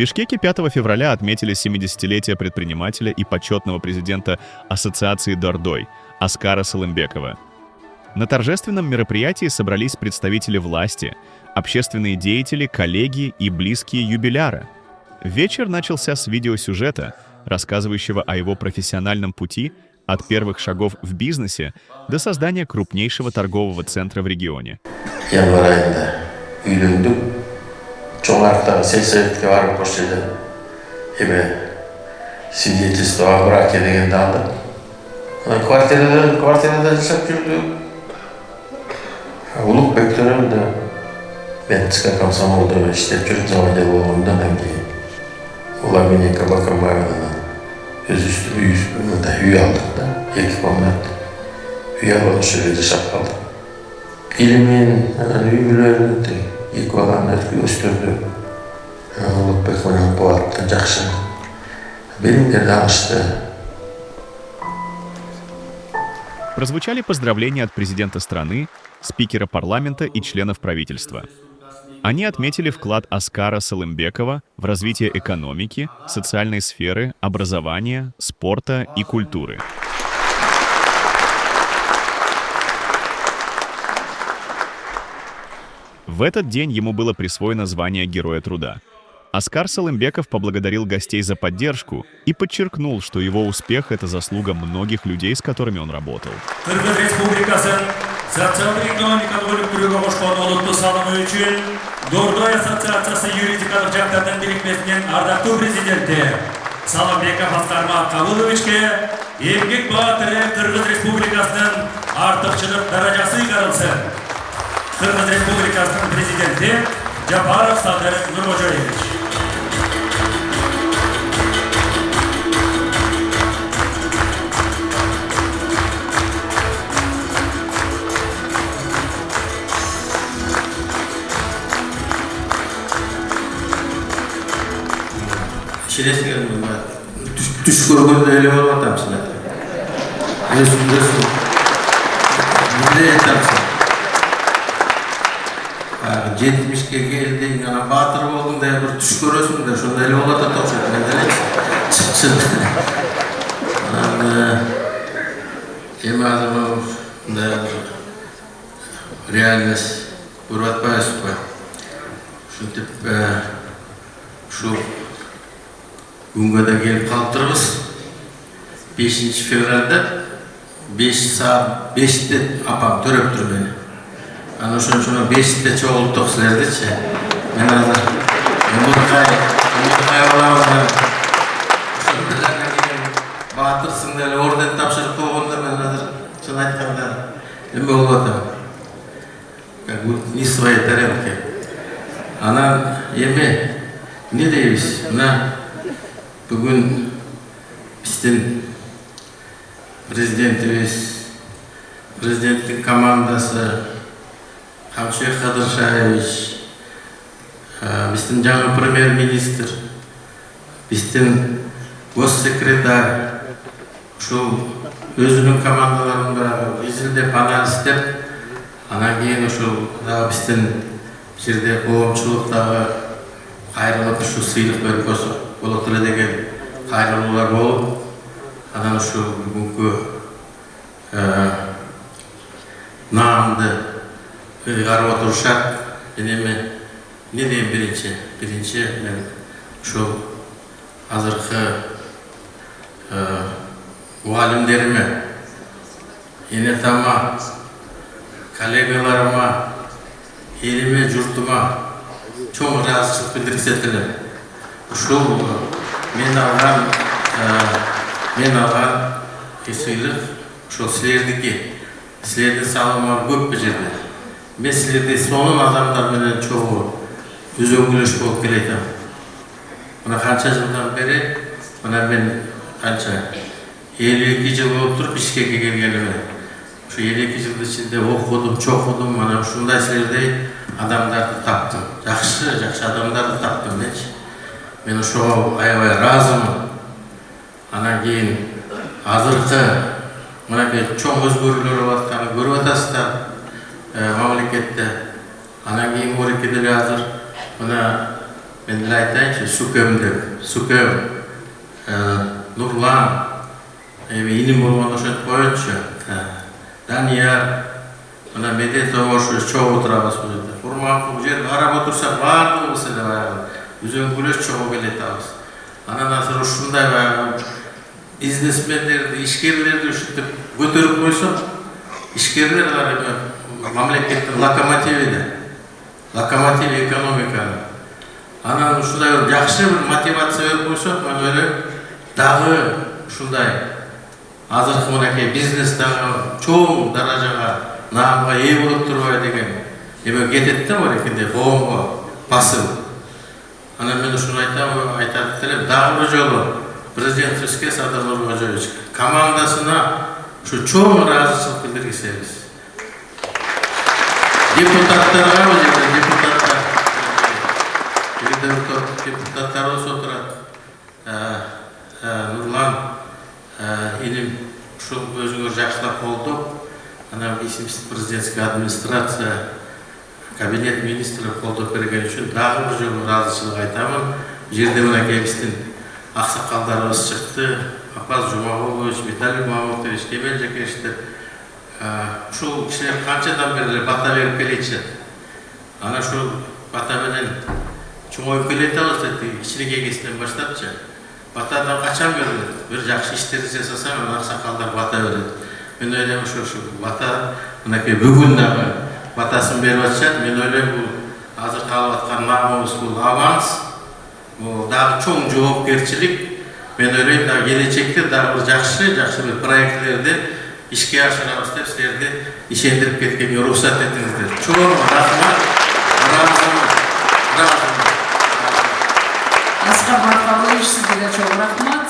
Бишкеке 5 февраля отметили 70-летие предпринимателя и почетного президента Ассоциации Дордой Аскара Салымбекова. На торжественном мероприятии собрались представители власти, общественные деятели, коллеги и близкие юбиляра. Вечер начался с видеосюжета, рассказывающего о его профессиональном пути от первых шагов в бизнесе до создания крупнейшего торгового центра в регионе. Çoğunlukla seyircilikte var bu şeyde. Hebe свидетельство о браке дегенде алdım. Kvartirada yaşap жүрдүк. Улукбек төрөмдө мен ТСК комсомолдо иштеп жүрүп заводда болгондон кийин улар менен Кабакамбаевадан үй алдык да, 2 комнат. Үй алып ошол жерде жашап калдык. Илимин, үй бүлөлөрүн екі баланы өстірді. Улукбек менен Болаттан жакшы билимдерди алышты. Прозвучали поздравления от президента страны, спикера парламента и членов правительства. Они отметили вклад Аскара Салымбекова в развитие экономики, социальной сферы, образования, спорта и культуры. В этот день ему было присвоено звание Героя труда. Аскар Салымбеков поблагодарил гостей за поддержку и подчеркнул, что его успех — это заслуга многих людей, с которыми он работал. Кыргыз Республикасы социалдык-экономикалык өнүктүрүүгө кошкон олуттуу салымы үчүн Дордой ассоциациясы юридикалык жактардан бирикмесинин ардактуу президенти Салымбеков Аскар Макабуловичке эмгек баатыры Кыргыз Республикасынын артыкчылык даражасы ыйгарылсын. Кыргыз Республикасынын президенти Жапаров Садыр Нуркожоевич. Şiresine düş görgünde öyle olmadan sana. Resul. Ne etamsın? 70'ge geldiğin ana batır oldun da bir düş görüyorsun da şunda öyle olmadan topşak. Mendele çıksın. Emazımın da реальность Бурватбаевского. Şu tip şu Güngö'de gelip kaldırırız. 5 fevralda 5 saat 5'te apam törüp dur beni. Ana şunu 5'te çoğulduk sizlerdeçe. Ben hazır. Umurkay olamazlar. Şunlarına gelin. Batırsın da oradan tapşırıp koğunda ben hazır. Şunu aytkanlar. Ben bu olmadım. Не своей тарелки. Ana yeme ne deyiz? Bugün bizim prezidentin komandası Hamşeh Kadırşayeviç, bizim жаңы премьер-министр, bizim gossekreter, şu özünün komandalarında izilde panel istep, ana keyin şu bizim жерде коомчулуктагы кайрылып ушу сыйлык берип болот эле деген кайрылуулар болуп, анан ушу бүгүнкү наамды ыйгарып отурушат. Эми эмне дейм биринчи мен ушул азыркы мугалимдериме, энетама, коллегаларыма, elime, jurtuma çoğun razıçılık bildirgisetiler. Uşul men algan sıylık uşul sizlerdi salımlar köp bir jerde. Men sizlerdi sonun adamlar menen çoğu özöngülüş bolup keleydim. Buna kança yıldan beri, buna ben kança 52 yıl bolup turup Bişkek'e gelgenime. Şu 52 yıl içinde okudum, çok okudum, bana şunday sizlerdi adamlardı taptım. Жақсы adamlardı taptım hiç. Ben şu aябай razımın. Ana keyin azırkı, çoğun özgürlüğü vatanı görüp atasızlar mamlekette. Ana keyin o ülkede hazır. Buna мен деле айтайынчы Сукем деп, Сукем, Нурлан, иним болгондо ошентип коеюнчу. Данияр, мына Медет Ошуш чогуу турабыз бул жерде. Урманкул бул жерде карап отурсак баардыгыбыз эле баягы үзөңгүлөш чогуу келетабыз. Анан азыр ушундай баягы бизнесмендерди, ишкерлерди ушинтип көтөрүп койсок, ишкерлер мамлекеттин локомотиви экономиканын. Анан ушундай бир жакшы бир мотивация берип койсок, мен ойлойм, дагы ушундай азыркы мынакей бизнес дагы чоң даражага, наамга ээ болуп турбайбы деген эме кетет да барекенде коомго басым. Анан мен ушуну айтат элем, дагы бир жолу президентибизге Садыр Нуркожоевич командасына ушу чоң ыраазычылык билдиргисебиз. Депутаттарга бул жерде депутаттарыбыз отурат. Нурлан, иним ушул өзүңөр жакшылап колдоп, анан президентский администрация, кабинет министров колдоп берген үчүн дагы бир жолу ыраазычылык айтамын. Бул жерде мынакей биздин аксакалдарыбыз чыкты, Апаз Жумагулович, Виталий Мамутович, Кемел Жакештер. Ушул кишилер канчадан бери бата берип келечи. Ана ушул бата менен чоңоюп келетабыз деп кичинекей кезинен баштапчы. Батадан качан берилет? Бир жакшы иштерди жасасаң, ана аксакалдар бата берет. Мен ойлойм ушу бата мынакей бүгүн дагы батасын берип атышат. Мен ойлойм бул азыр калып аткан наамыбыз бул аванс, бул дагы чоң жоопкерчилик. Мен ойлойм дагы келечекте дагы бир жакшы бир проектлерди ишке ашырабыз деп силерди ишендирип кеткенге уруксат этиңиздер. Чоң рахмат. Аскар Маркалович, сизге чоң рахмат.